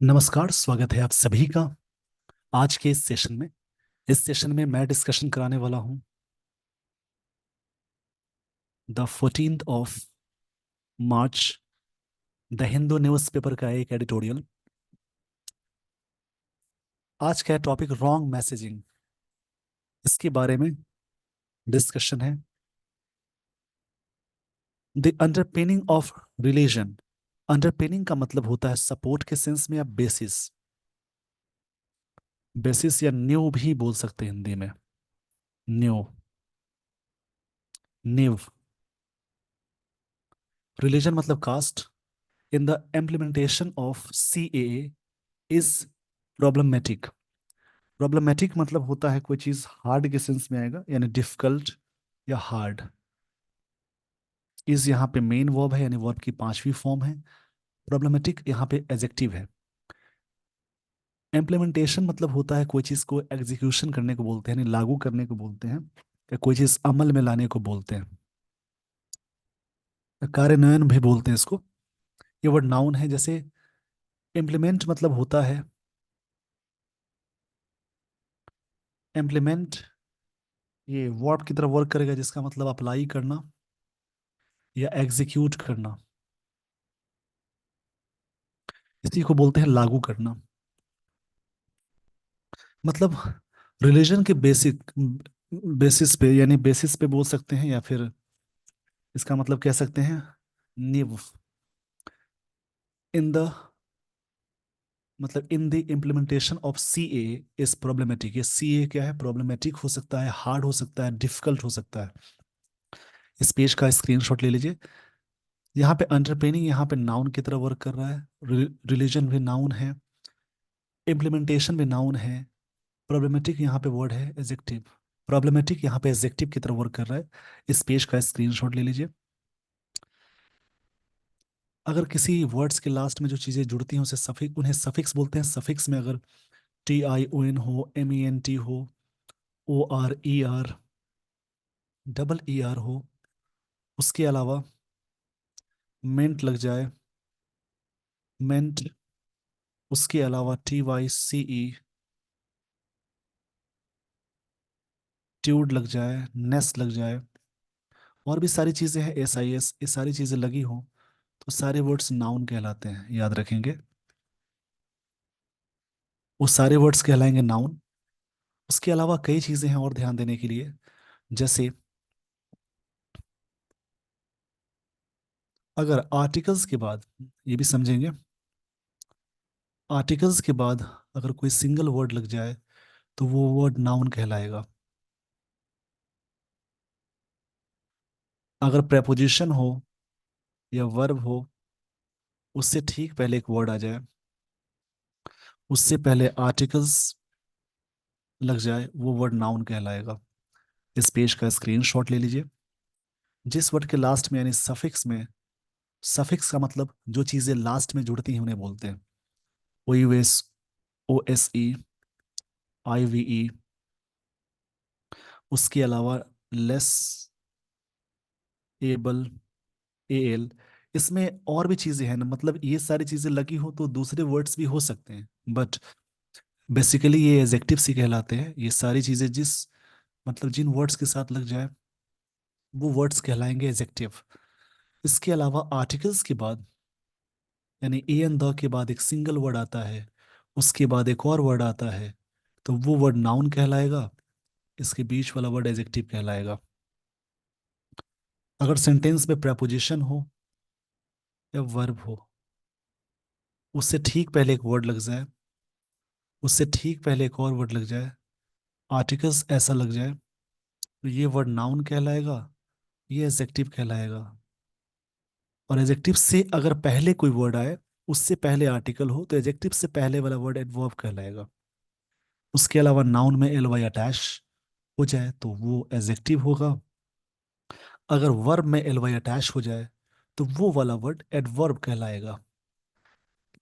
नमस्कार, स्वागत है आप सभी का आज के इस सेशन में। इस सेशन में मैं डिस्कशन कराने वाला हूं the 14th of March the Hindu newspaper का एक एडिटोरियल। आज का टॉपिक रॉन्ग मैसेजिंग, इसके बारे में डिस्कशन है। The underpinning of religion. Underpinning का मतलब होता है सपोर्ट के सेंस में या बेसिस। बेसिस या न्यू भी बोल सकते हैं हिंदी में। न्यू, नीव। रिलीजन मतलब caste. In the implementation of CAA is problematic. Problematic मतलब होता है कोई चीज हार्ड के सेंस में आएगा, यानी डिफिकल्ट या हार्ड। इज यहाँ पे मेन वर्ब है, यानी वर्ब की पांचवी फॉर्म है। प्रॉब्लमेटिक यहाँ पे एडजेक्टिव है। इम्प्लीमेंटेशन मतलब होता है कोई चीज को एग्जीक्यूशन करने को बोलते हैं, यानी लागू करने को बोलते हैं, या कोई चीज अमल में लाने को बोलते हैं, या कार्यान्वयन भी बोलते हैं इसको। ये वर्ड नाउन है। जैसे इम्प्लीमेंट मतलब होता है, इम्प्लीमेंट ये वर्ब की तरह वर्क करेगा, जिसका मतलब अप्लाई करना या एग्जीक्यूट करना। इसी को बोलते हैं लागू करना। मतलब रिलीजन के बेसिक बेसिस पे, यानी बेसिस पे बोल सकते हैं, या फिर इसका मतलब कह सकते हैं नींव। इन द मतलब इन the implementation of CAA is problematic. ये CAA क्या है? प्रॉब्लमेटिक हो सकता है, हार्ड हो सकता है, डिफिकल्ट हो सकता है। इस पेज का स्क्रीनशॉट ले लीजिए। यहाँ पे अंडरपेनिंग यहाँ पे नाउन की तरह वर्क कर रहा है। रिलीजन भी नाउन है, इम्प्लीमेंटेशन भी नाउन है। प्रॉब्लमेटिक यहाँ पे वर्ड है एडजेक्टिव। प्रॉब्लमेटिक यहाँ पे एडजेक्टिव की तरह वर्क कर रहा है। इस पेज का स्क्रीनशॉट ले लीजिए। अगर किसी वर्ड्स के लास्ट में जो चीज़ें जुड़ती हैं उसे सफिक्स, उन्हें सफिक्स बोलते हैं। सफिक्स में अगर TION हो, MENT हो, ORER, ER हो, उसके अलावा मेंट लग जाए, मेंट, उसके अलावा TYCE, ट्यूड लग जाए, नेस लग जाए, और भी सारी चीज़ें हैं, SIS, ये सारी चीज़ें लगी हो तो सारे वर्ड्स नाउन कहलाते हैं, याद रखेंगे। वो सारे वर्ड्स कहलाएंगे नाउन। उसके अलावा कई चीज़ें हैं और ध्यान देने के लिए। जैसे अगर आर्टिकल्स के बाद, ये भी समझेंगे, आर्टिकल्स के बाद अगर कोई सिंगल वर्ड लग जाए तो वो वर्ड नाउन कहलाएगा। अगर प्रेपोजिशन हो या वर्ब हो, उससे ठीक पहले एक वर्ड आ जाए, उससे पहले आर्टिकल्स लग जाए, वो वर्ड नाउन कहलाएगा। इस पेज का स्क्रीनशॉट ले लीजिए। जिस वर्ड के लास्ट में, यानी सफिक्स में, सफिक्स का मतलब जो चीज़ें लास्ट में जुड़ती हैं उन्हें बोलते हैं। OUS, OSE, IVE, उसके अलावा लेस, एबल, AL। इसमें और भी चीजें हैं ना, मतलब ये सारी चीजें लगी हो तो दूसरे वर्ड्स भी हो सकते हैं, बट बेसिकली ये एडजेक्टिव ही कहलाते हैं। ये सारी चीजें जिस मतलब जिन वर्ड्स के साथ लग जाए वो वर्ड्स कहलाएंगे एडजेक्टिव। इसके अलावा आर्टिकल्स के बाद, यानी एन द के बाद एक सिंगल वर्ड आता है, उसके बाद एक और वर्ड आता है, तो वो वर्ड नाउन कहलाएगा। इसके बीच वाला वर्ड एडजेक्टिव कहलाएगा। अगर सेंटेंस में प्रेपोजिशन हो या वर्ब हो, उससे ठीक पहले एक वर्ड लग जाए, उससे ठीक पहले एक और वर्ड लग जाए, आर्टिकल्स ऐसा लग जाए, तो ये वर्ड नाउन कहलाएगा, ये एडजेक्टिव कहलाएगा। और एडजेक्टिव से अगर पहले कोई वर्ड आए, उससे पहले आर्टिकल हो, तो एडजेक्टिव से पहले वाला वर्ड एडवर्ब कहलाएगा। उसके अलावा नाउन में LY अटैच हो जाए तो वो एडजेक्टिव होगा। अगर वर्ब में LY अटैच हो जाए तो वो वाला वर्ड एडवर्ब कहलाएगा।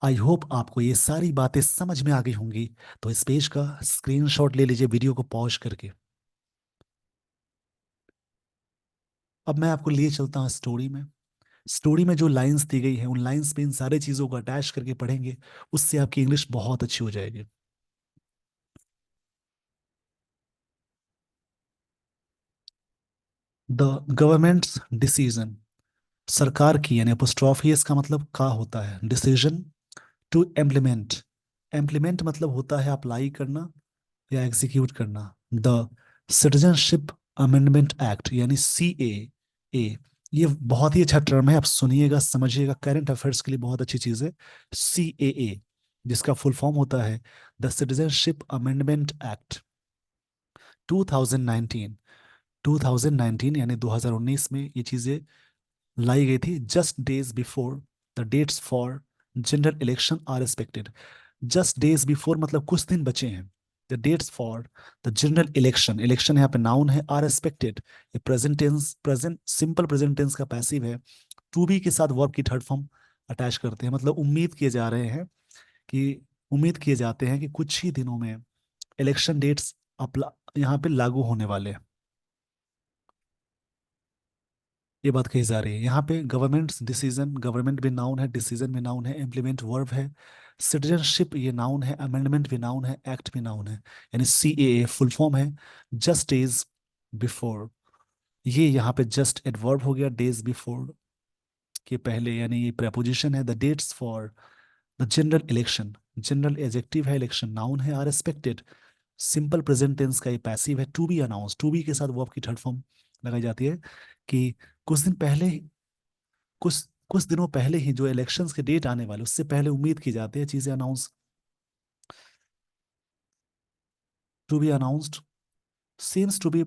आई होप आपको ये सारी बातें समझ में आ गई होंगी। तो इस पेज का स्क्रीनशॉट ले लीजिए वीडियो को पॉज करके। अब मैं आपको लिए चलता हूँ स्टोरी में। स्टोरी में जो लाइंस दी गई है उन लाइंस पे इन सारे चीजों को अटैच करके पढ़ेंगे, उससे आपकी इंग्लिश बहुत अच्छी हो जाएगी। द गवर्नमेंट्स डिसीजन, सरकार की यानी अपोस्ट्रोफी इसका मतलब का होता है, डिसीजन टू इम्प्लीमेंट, इम्प्लीमेंट मतलब होता है अप्लाई करना या एग्जीक्यूट करना। द सिटीजनशिप अमेंडमेंट एक्ट यानी सी ए, ये बहुत ही अच्छा टर्म है, आप सुनिएगा समझिएगा, करंट अफेयर्स के लिए बहुत अच्छी चीज़ है। सी ए, जिसका फुल फॉर्म होता है द सिटीजनशिप अमेंडमेंट एक्ट 2019। 2019 यानी 2019 में ये चीज़ें लाई गई थी। Just days before the dates for general election are expected. Just days before मतलब कुछ दिन बचे हैं। The dates for the general election, election यहाँ पे नाउन है, आर एक्सपेक्टेड ये present tense, present simple present tense का पैसिव है। टू बी के साथ वर्ब की थर्ड फॉर्म अटैच करते हैं, मतलब उम्मीद किए जा रहे हैं कि, उम्मीद किए जाते हैं कि कुछ ही दिनों में इलेक्शन डेट्स अपला यहाँ पे लागू होने वाले हैं। ये बात कही जा रही है यहाँ पे। गवर्नमेंट डिसीजन, गवर्नमेंट भी नाउन है, डिसीजन भी नाउन है, इम्प्लीमेंट वर्ब है, सिटीजनशिप ये नाउन है, अमेंडमेंट भी नाउन है, एक्ट भी नाउन है, यानी सी ए फुल फॉर्म है जस्ट डेज बिफोर। ये यहाँ पे जस्ट एडवर्ब हो गया, डेज बिफोर के पहले, यानी ये प्रेपोजिशन है। The dates for the general election, general adjective है, इलेक्शन नाउन है, are expected simple present tense का ये पैसिव है। To be announce, to be के साथ वर्ब की थर्ड फॉर्म लगाई जाती है कि कुछ दिन पहले, कुछ कुछ दिनों पहले ही जो इलेक्शंस के डेट आने वाले उससे पहले उम्मीद की जाती है चीजें announce, to be announced, seems to be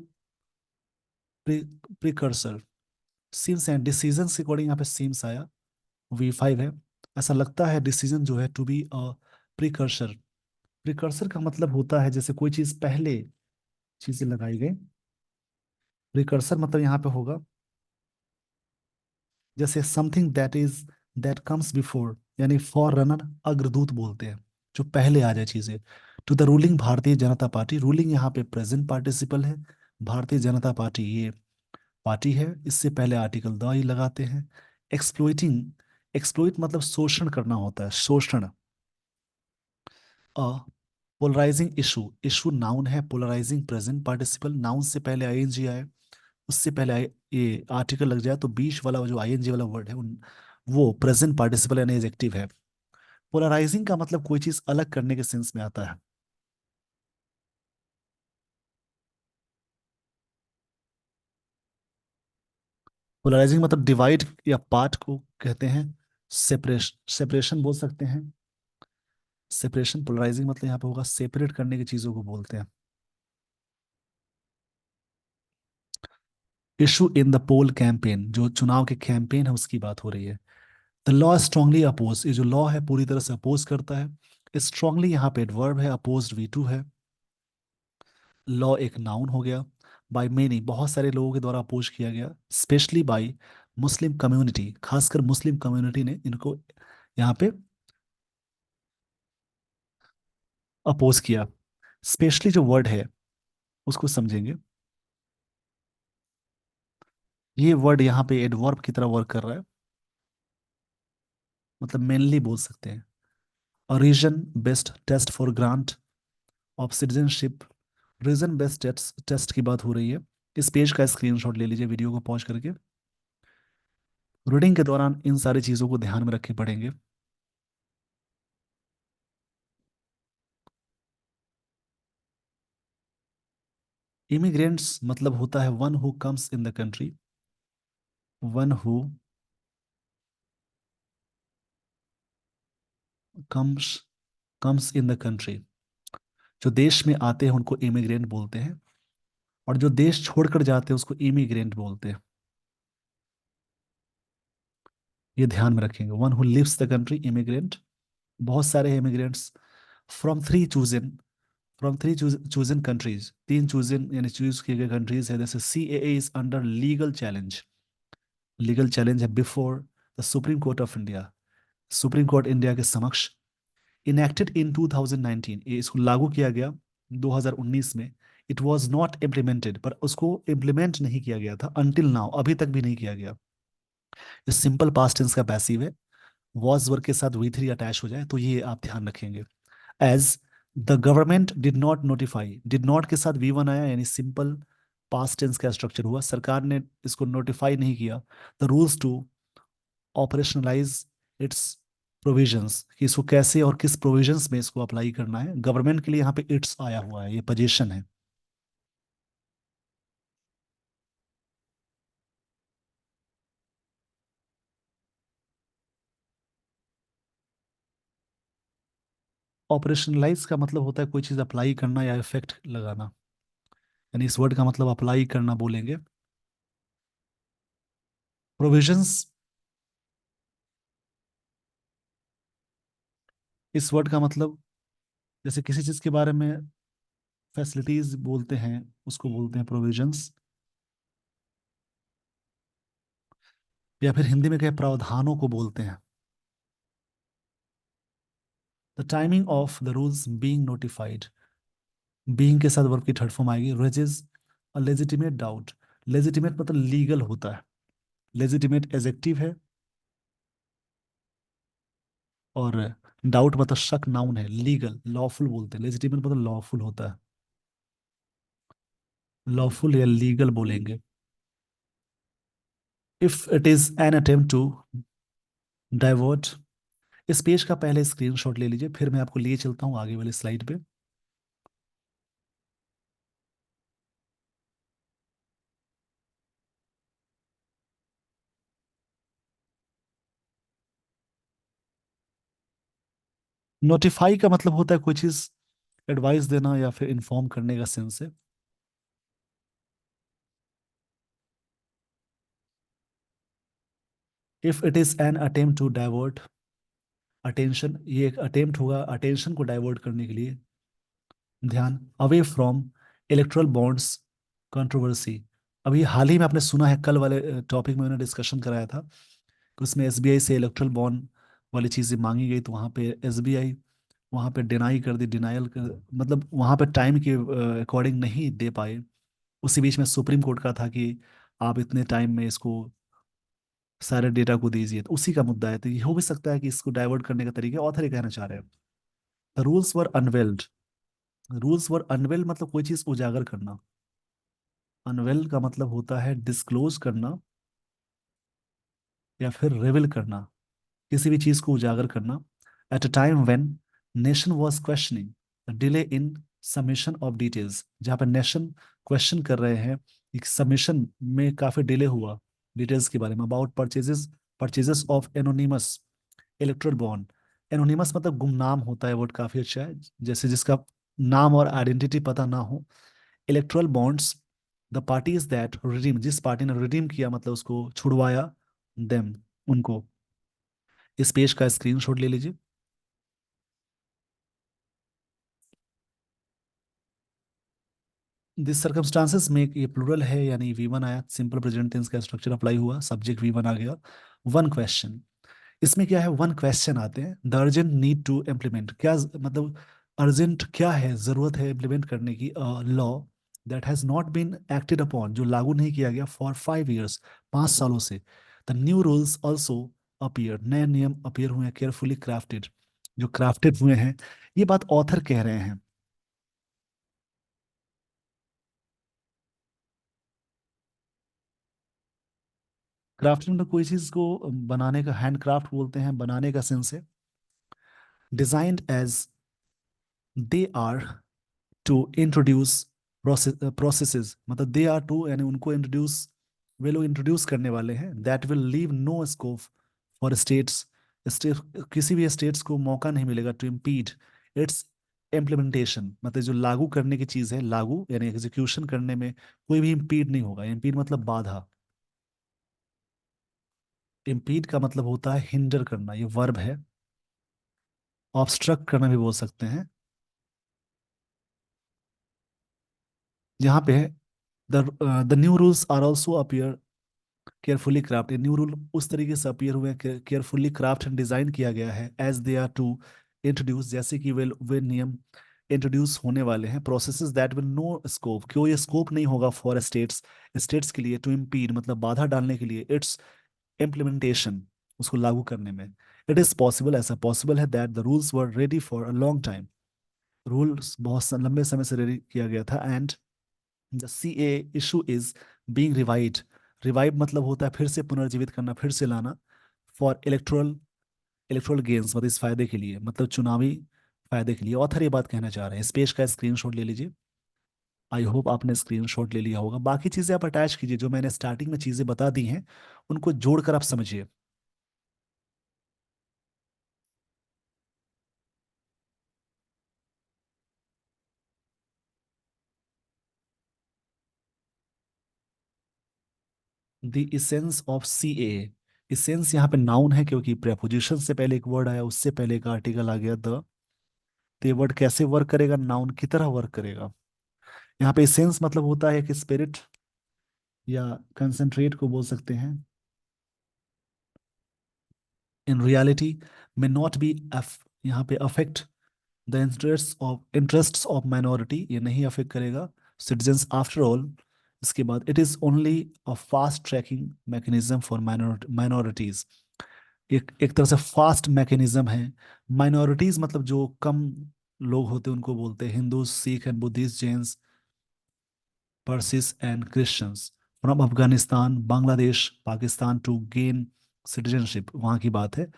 precursor, seems and decision के अकॉर्डिंग यहाँ पे सीम्स आया, V5 है। ऐसा लगता है डिसीजन जो है टू बी प्रिकर्सर, प्रिकर्सर का मतलब होता है जैसे कोई चीज पहले चीजें लगाई गई। प्रिकर्सर मतलब यहाँ पे होगा जैसे something that is, that comes before, यानी फॉर रनर अग्रदूत बोलते हैं, जो पहले आ जाए चीजें। To the ruling Bharatiya Janata party, ruling यहाँ पे प्रेजेंट पार्टिसिपल है, भारतीय जनता पार्टी ये पार्टी है, इससे पहले आर्टिकल द ही लगाते हैं। एक्सप्लोइटिंग, एक्सप्लोइट मतलब शोषण करना होता है, शोषण। अ पोलराइजिंग इशू, इशू नाउन है, पोलराइजिंग प्रेजेंट पार्टिसिपल, नाउन से पहले आईएनजी आए, उससे पहले ये आर्टिकल लग जाए तो बीच वाला जो आईएनजी वाला वर्ड है उन, वो प्रेजेंट पार्टिसिपल यानी एडजेक्टिव है। पोलराइजिंग का मतलब कोई चीज अलग करने के सेंस में आता है। पोलराइजिंग मतलब डिवाइड या पार्ट को कहते हैं, सेपरेशन, सेपरेशन बोल सकते हैं। सेपरेशन, पोलराइजिंग मतलब यहाँ पे होगा सेपरेट करने की चीजों को बोलते हैं। Issue in the poll campaign, जो चुनाव के कैंपेन है उसकी बात हो रही है। द लॉ स्ट्रांगली अपोज, ये जो लॉ है पूरी तरह से अपोज करता है। स्ट्रांगली यहाँ पे एडवर्ब है, अपोज V2 है। लॉ एक नाउन हो गया। बाय मेनी बहुत सारे लोगों के द्वारा अपोज किया गया, स्पेशली बाय मुस्लिम कम्युनिटी, खासकर मुस्लिम कम्युनिटी ने इनको यहाँ पे अपोज किया। स्पेशली जो वर्ड है उसको समझेंगे। ये वर्ड यहाँ पे एडवर्ब की तरह वर्क कर रहा है, मतलब मेनली बोल सकते हैं। Region based test for grant of citizenship, region based test test की बात हो रही है। इस पेज का स्क्रीनशॉट ले लीजिए वीडियो को पॉज करके। रीडिंग के दौरान इन सारी चीजों को ध्यान में रख के पढ़ेंगे। इमिग्रेंट्स मतलब होता है one who comes in the country, one who comes, comes in the country, जो देश में आते हैं उनको इमिग्रेंट बोलते हैं, और जो देश छोड़कर जाते हैं उसको इमिग्रेंट बोलते हैं। ये ध्यान में रखेंगे, one who lives the country immigrant. बहुत सारे immigrants from three chosen, from three chosen countries, तीन चूजन यानी चूज किए गए कंट्रीज है, जैसे CAA is under legal challenge, legal challenge है before the supreme court of India, supreme court India के समक्ष। इनेक्टेड इन 2019, ये इसको लागू किया गया 2019 में। इट वाज नॉट इम्प्लीमेंटेड, पर उसको इम्प्लीमेंट नहीं किया गया था, अनटिल नाउ अभी तक भी नहीं किया गया। ये सिंपल पास्ट टेंस का पैसिव है। वॉज वर्ग के साथ वी थ्री अटैच हो जाए तो ये आप ध्यान रखेंगे। As the government did not notify, did not के साथ वी वन आया यानी सिंपल पास्ट टेंस का स्ट्रक्चर हुआ, सरकार ने इसको नोटिफाई नहीं किया। The rules to operationalize its provisions, कि इसको कैसे और किस प्रोविजंस में इसको अप्लाई करना है, गवर्नमेंट के लिए यहाँ पे इट्स आया हुआ है, ये पोजीशन है। ऑपरेशनलाइज का मतलब होता है कोई चीज़ अप्लाई करना या इफेक्ट लगाना, यानी इस वर्ड का मतलब अप्लाई करना बोलेंगे। प्रोविजंस, इस वर्ड का मतलब जैसे किसी चीज़ के बारे में फैसिलिटीज बोलते हैं उसको बोलते हैं प्रोविजंस, या फिर हिंदी में कहे प्रावधानों को बोलते हैं। The timing of the rules being notified, being के साथ वर्ब की थर्ड फॉर्म आएगी, raises a legitimate doubt. Legitimate मतलब लीगल होता है, लेजिटिमेट एजेक्टिव है, और डाउट मतलब शक नाउन है, लीगल लॉफुल बोलते हैं, लेजिटिमेट मतलब लॉफुल होता है, लॉफुल या लीगल बोलेंगे। If it is an attempt to divert, इस पेज का पहले स्क्रीनशॉट ले लीजिए, फिर मैं आपको लिए चलता हूँ आगे वाली स्लाइड पे। नोटिफाई का मतलब होता है कोई चीज एडवाइस देना या फिर इन्फॉर्म करने का सेंस है। If it is an attempt to divert attention, ये एक अटेम्प्ट होगा अटेंशन को डाइवर्ट करने के लिए, ध्यान away from erectile bonds controversy. अभी हाल ही में आपने सुना है, कल वाले टॉपिक में मैंने डिस्कशन कराया था कि उसमें एसबीआई से इलेक्ट्रल बॉन्ड वाली चीज़ें मांगी गई, तो वहाँ पे एसबीआई वहाँ पे डिनाई कर दी, डिनायल कर मतलब वहाँ पे टाइम के अकॉर्डिंग नहीं दे पाए। उसी बीच में सुप्रीम कोर्ट का था कि आप इतने टाइम में इसको सारे डेटा को दीजिए, तो उसी का मुद्दा है। तो ये हो भी सकता है कि इसको डाइवर्ट करने का तरीका ऑथर ये कहना चाह रहे हैं। The rules were unveiled, rules were unveil मतलब कोई चीज उजागर करना, अनवेल का मतलब होता है डिस्क्लोज करना या फिर रिवील करना, किसी भी चीज को उजागर करना। At a time when nation was questioning the delay in submission of details, जहाँ पर नेशन क्वेश्चन कर रहे हैं, एक सबमिशन में काफी डिले हुआ डिटेल्स के बारे में, about purchases, purchases of anonymous erectile bond. Anonymous मतलब गुमनाम होता है, वर्ड काफी अच्छा है, जैसे जिसका नाम और आइडेंटिटी पता ना हो। Erectile bonds the parties that redeem, जिस पार्टी ने रिडीम किया मतलब उसको छुड़वाया, देम उनको। इस पेज का स्क्रीनशॉट ले लीजिए। दिस सर्कमस्टांसेस में ये प्लूरल है यानी वी वन आया, सिंपल प्रेजेंट टेंस का स्ट्रक्चर अप्लाई हुआ, सब्जेक्ट वी वन आ गया। वन क्वेश्चन, इसमें क्या है, वन क्वेश्चन आते हैं। The urgent need to implement, क्या मतलब अर्जेंट क्या है, जरूरत है इम्प्लीमेंट करने की, law that has not been acted upon, जो लागू नहीं किया गया फॉर 5 years, 5 सालों से। The new rules also appear, नए नियम अपीयर हुए हैं, केयरफुली क्राफ्टेड, जो क्राफ्टेड हुए हैं। ये बात ऑथर कह रहे हैं। क्राफ्टिंग में कोई चीज को बनाने का, हैंड क्राफ्ट बोलते हैं, बनाने का सेंस है। Designed as they are to introduce processes, मतलब दे आर टू यानी उनको इंट्रोड्यूस, वे लोग इंट्रोड्यूस करने वाले हैं, that will leave no scope for states, state किसी भी स्टेट्स को मौका नहीं मिलेगा टू इम्पीड इट्स इम्प्लीमेंटेशन, मतलब जो लागू करने की चीज है, लागू यानी एग्जीक्यूशन करने में कोई भी इम्पीड नहीं होगा। इम्पीड मतलब बाधा, इम्पीड का मतलब होता है हिंडर करना, ये वर्ब है। ऑब्स्ट्रक्ट करना भी बोल सकते हैं। यहाँ पे the the new rules are also appear carefully craft, new rule उस तरीके से अपीयर हुए हैं, केयरफुली क्राफ्ट एंड डिजाइन किया गया है, as they are to introduce, जैसे कि वे नियम इंट्रोड्यूस होने वाले हैं। Processes that will no scope, क्यों ये स्कोप नहीं होगा फॉर स्टेट्स, स्टेट्स के लिए, टू इम्पीड मतलब बाधा डालने के लिए, इट्स इम्प्लीमेंटेशन, उसको लागू करने में। इट इज पॉसिबल, ऐसा पॉसिबल है that the rules were ready for a long time, rules बहुत लंबे समय से रेडी किया गया था, and the C A issue is being revived. Revive मतलब होता है फिर से पुनर्जीवित करना, फिर से लाना, फॉर इलेक्टोरल इलेक्टोरल गेन्स, मतलब इस फायदे के लिए, मतलब चुनावी फायदे के लिए। ऑथर ये बात कहना चाह रहे हैं। इस पेज का स्क्रीनशॉट ले लीजिए। आई होप आपने स्क्रीनशॉट ले लिया होगा। बाकी चीजें आप अटैच कीजिए, जो मैंने स्टार्टिंग में चीजें बता दी हैं उनको जोड़कर आप समझिए। The essence of C A. Essence यहाँ पे नाउन है, क्योंकि प्रेपोजिशन से पहले एक वर्ड आया, उससे पहले एक आर्टिकल आ गया द। तो ये वर्ड कैसे वर्क करेगा? नाउन की तरह वर्क करेगा। यहाँ पे इसेंस मतलब होता है कि स्पिरिट या कंसंट्रेट को बोल सकते हैं। In reality may not be यहाँ पे affect the interests of minority, ये नहीं अफेक्ट करेगा सिटीजन्स आफ्टर ऑल। इसके बाद it is only a fast tracking mechanism for minorities. एक तरह से फास्ट मैकेनिज्म है। माइनॉरिटीज मतलब जो कम लोग होते हैं उनको बोलते हैं Hindu, Sikh and Buddhist, Jains, Parsis and Christians, from Afghanistan, Bangladesh, Pakistan to gain citizenship, वहाँ की बात है।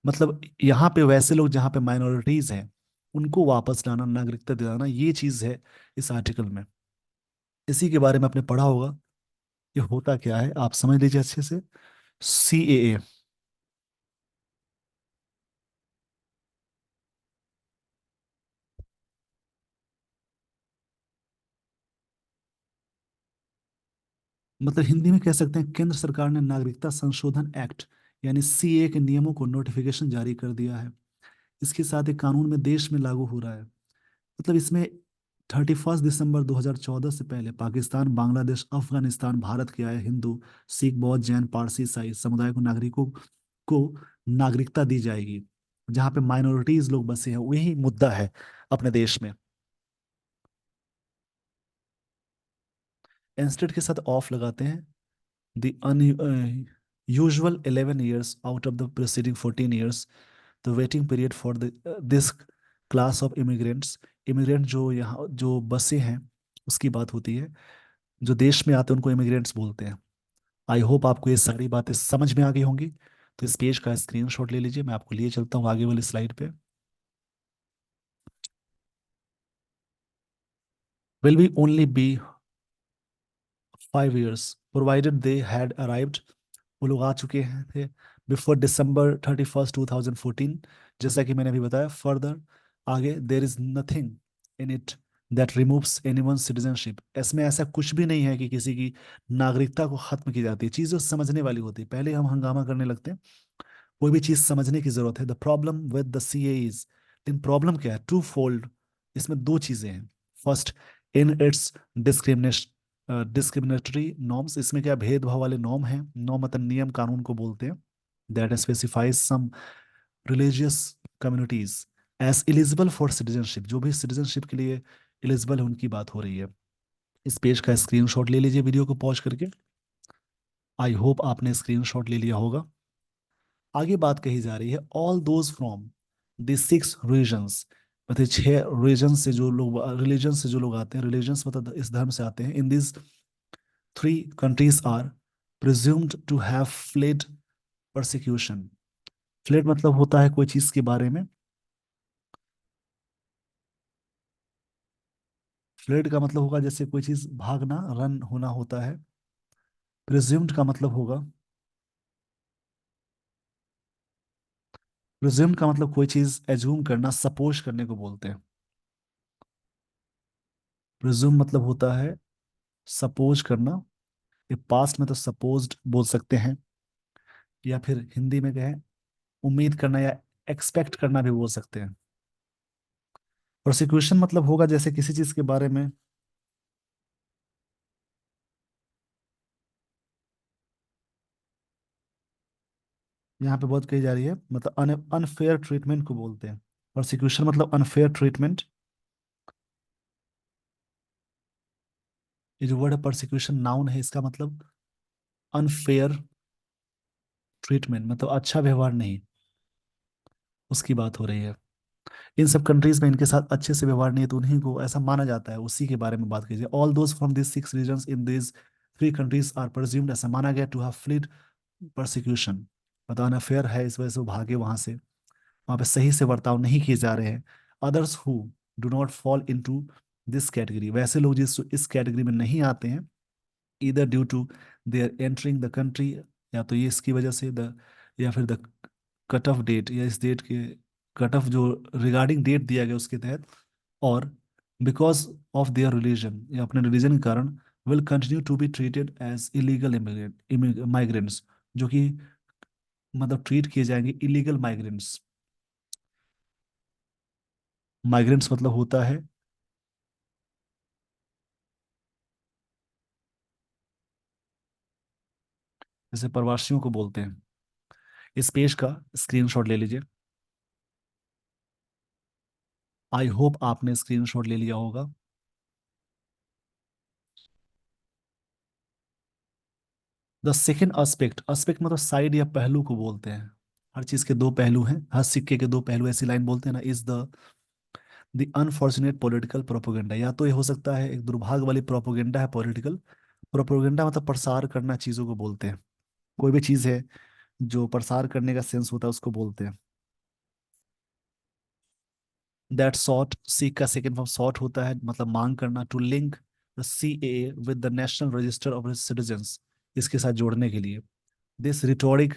मतलब यहाँ पे वैसे लोग जहाँ पे माइनॉरिटीज हैं उनको वापस लाना, नागरिकता दिलाना, ये चीज है इस आर्टिकल में। इसी के बारे में आपने पढ़ा होगा। ये होता क्या है आप समझ लीजिए अच्छे से। सी ए। मतलब हिंदी में कह सकते हैं केंद्र सरकार ने नागरिकता संशोधन एक्ट यानी सीए के नियमों को नोटिफिकेशन जारी कर दिया है। इसके साथ एक कानून में देश में लागू हो रहा है। मतलब इसमें 31 दिसंबर 2014 से पहले पाकिस्तान, बांग्लादेश, अफगानिस्तान, भारत के आए हिंदू, सिख, बौद्ध, जैन, पारसी, ईसाई समुदाय को नागरिकों को नागरिकता दी जाएगी। जहाँ पे माइनॉरिटीज लोग बसे हैं वही मुद्दा है अपने देश में। इंस्टेड के साथ ऑफ लगाते हैं। The usual 11 years out of the preceding 14 years, the waiting period for this class of immigrants, immigrant जो यहाँ जो बसे हैं उसकी बात होती है। जो देश में आते हैं उनको इमिग्रेंट्स बोलते हैं। आई होप आपको ये सारी बातें समझ में आ गई होंगी। तो इस पेज का स्क्रीनशॉट ले लीजिए, मैं आपको लिए चलता हूँ आगे वाली स्लाइड पे। Will be only be 5 years provided they had arrived, वो लोग आ चुके हैं थे बिफोर December 31, 2014। जैसा कि मैंने अभी बताया फर्दर आगे, there is nothing in it that removes anyone citizenship. इसमें ऐसा कुछ भी नहीं है कि किसी की नागरिकता को खत्म की जाती है। चीज़ें समझने वाली होती है, पहले हम हंगामा करने लगते हैं। कोई भी चीज़ समझने की जरूरत है। The problem with the C A is, लेकिन प्रॉब्लम क्या है? Two fold. इसमें दो चीज़ें हैं। First, in its discriminatory norms, इसमें क्या भेदभाव वाले नॉर्म हैं। नॉर्म मतलब नियम, कानून को बोलते हैं। That specifies some religious communities as eligible for citizenship, जो भी सिटीजनशिप के लिए एलिजिबल है उनकी बात हो रही है। इस पेज का स्क्रीनशॉट ले लीजिए वीडियो को पॉज करके। आई होप आपने स्क्रीनशॉट ले लिया होगा। आगे बात कही जा रही है all those from the 6 regions, मतलब 6 रीजन से जो लोग, रिलीजन से जो लोग आते हैं, रिलीजन्स मतलब इस धर्म से आते हैं, in this 3 countries are presumed to have fled persecution. Fled मतलब होता है कोई चीज के बारे में। फ्लेड का मतलब होगा जैसे कोई चीज भागना, रन होना होता है। प्रिज्यूम्ड का मतलब होगा, प्रिज्यूम का मतलब कोई चीज एज्यूम करना, सपोज करने को बोलते हैं। प्रिज्यूम मतलब होता है सपोज करना। ये पास्ट में तो सपोज्ड बोल सकते हैं, या फिर हिंदी में कहें उम्मीद करना या एक्सपेक्ट करना भी बोल सकते हैं। प्रोसिक्यूशन मतलब होगा जैसे किसी चीज के बारे में, यहाँ पे बहुत कही जा रही है, मतलब अनफेयर ट्रीटमेंट को बोलते हैं। प्रोसिक्यूशन मतलब अनफेयर ट्रीटमेंट। ये जो वर्ड है प्रोसिक्यूशन नाउन है, इसका मतलब अनफेयर ट्रीटमेंट मतलब अच्छा व्यवहार नहीं, उसकी बात हो रही है। इन सब कंट्रीज में इनके साथ अच्छे से व्यवहार नहीं है, तो उन्हीं को ऐसा माना जाता है, उसी के बारे में बात कीजिए। All those from this 6 regions in this 3 countries are presumed, ऐसा माना गया, टू हैव फ्लीड परसिक्यूशन, बताना फेयर है, इस वजह से वो भागे वहां से, वहां पे सही से बर्ताव नहीं किए जा रहे हैं। Others who do not fall into this category, वैसे लोग जिस इस कैटेगरी में नहीं आते हैं, इधर due to their entering the country, या तो ये इसकी वजह से, द या फिर द कट ऑफ डेट, या इस डेट के कट ऑफ जो रिगार्डिंग डेट दिया गया उसके तहत, और बिकॉज ऑफ देयर रिलीजन, या अपने रिलीजन के कारण, will continue to be treated as illegal immigrant migrants, जो कि मतलब ट्रीट किए जाएंगे इलीगल माइग्रेंट्स। माइग्रेंट्स मतलब होता है, जैसे प्रवासियों को बोलते हैं। इस पेज का स्क्रीनशॉट ले लीजिए। आई होप आपने स्क्रीनशॉट ले लिया होगा। द सेकेंड एस्पेक्ट, एस्पेक्ट मतलब साइड या पहलू को बोलते हैं। हर चीज के दो पहलू हैं, हर सिक्के के दो पहलू, ऐसी लाइन बोलते हैं ना। Is the unfortunate political propaganda, या तो ये हो सकता है एक दुर्भाग्य वाली प्रोपोगेंडा है पॉलिटिकल। प्रोपोगेंडा मतलब प्रसार करना, चीजों को बोलते हैं। कोई भी चीज है जो प्रसार करने का सेंस होता है, उसको बोलते हैं। दैट सॉट, सीक का सेकंड फॉर्म सॉट होता है, मतलब मांग करना, to link the CAA with the national register of citizens, इसके साथ जोड़ने के लिए। दिस रिटोरिक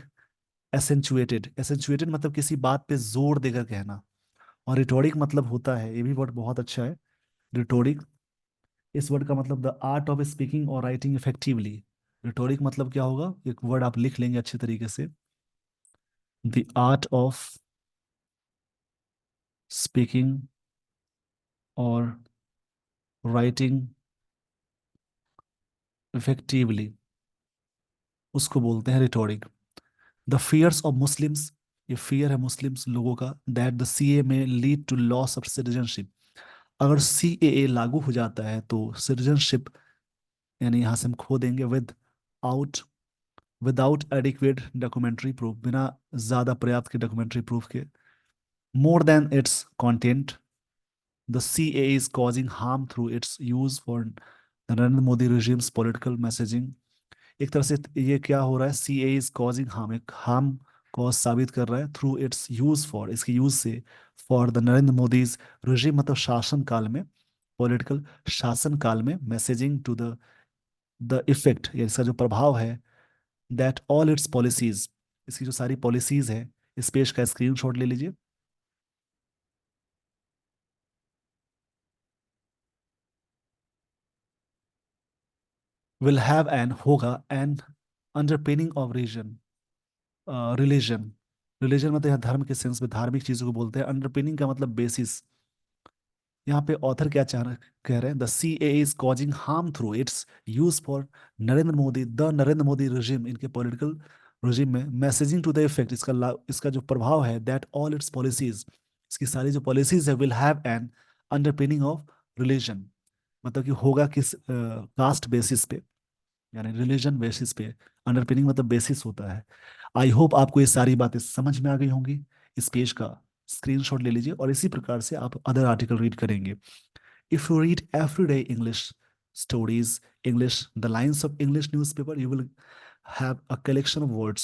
एसेंचुएटेड, एसेंचुएटेड मतलब किसी बात पे जोर देकर कहना, और रिटोरिक मतलब होता है, ये भी वर्ड बहुत अच्छा है, रिटोरिक। इस वर्ड का मतलब द आर्ट ऑफ स्पीकिंग और राइटिंग इफेक्टिवली। रिटोरिक मतलब क्या होगा, एक वर्ड आप लिख लेंगे अच्छे तरीके से, द आर्ट ऑफ स्पीकिंग और राइटिंग इफेक्टिवली, उसको बोलते हैं rhetoric. The fears of Muslims, ये फियर है मुस्लिम्स लोगों का, that the CAA may lead to loss of citizenship, अगर CAA लागू हो जाता है तो सिटीजनशिप, यानी यहाँ से हम खो देंगे, out without adequate documentary proof, बिना ज्यादा पर्याप्त के डॉक्यूमेंट्री प्रूफ के, more than it's content, the CAA is causing harm through it's use for Narendra Modi regime's political messaging. एक तरह से ये क्या हो रहा है, CAA इज कॉजिंग हार्म, एक हार्म कॉज साबित कर रहा है, थ्रू इट्स यूज फॉर, इसके यूज से, for the Narendra Modi's regime मतलब शासन काल में, पॉलिटिकल शासन काल में, मैसेजिंग टू द इफेक्ट, या इसका जो प्रभाव है, दैट ऑल इट्स पॉलिसीज, इसकी जो सारी पॉलिसीज है, इस पेज का स्क्रीनशॉट ले लीजिए। विल हैव एन, होगा, an underpinning of region, religion, religion मतलब यहाँ धर्म के सेंस में धार्मिक चीजों को बोलते हैं। अंडरपिनिंग का मतलब बेसिस। यहाँ पे ऑथर क्या चाह रहे कह रहे हैं, the CAA is causing harm through it's use for Narendra Modi, the Narendra Modi regime, इनके पॉलिटिकल रिजिम में, मैसेजिंग टू द इफेक्ट, इसका जो प्रभाव है, दैट ऑल इट्स पॉलिसीज, इसकी सारी जो पॉलिसीज है, will have N underpinning of religion, मतलब कि होगा किस कास्ट बेसिस पे, यानी रिलीजन बेसिस पे। अंडरपिनिंग मतलब बेसिस होता है। आई होप आपको ये सारी बातें समझ में आ गई होंगी। इस पेज का स्क्रीनशॉट ले लीजिए, और इसी प्रकार से आप अदर आर्टिकल रीड करेंगे। If you read everyday English stories, English the lines of English newspaper, you will have a collection of words,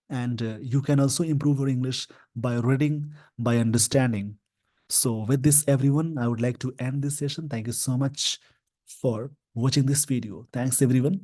and you can also improve your English by reading, by understanding. So with this everyone, I would like to end this session. Thank you so much for watching this video. Thanks everyone.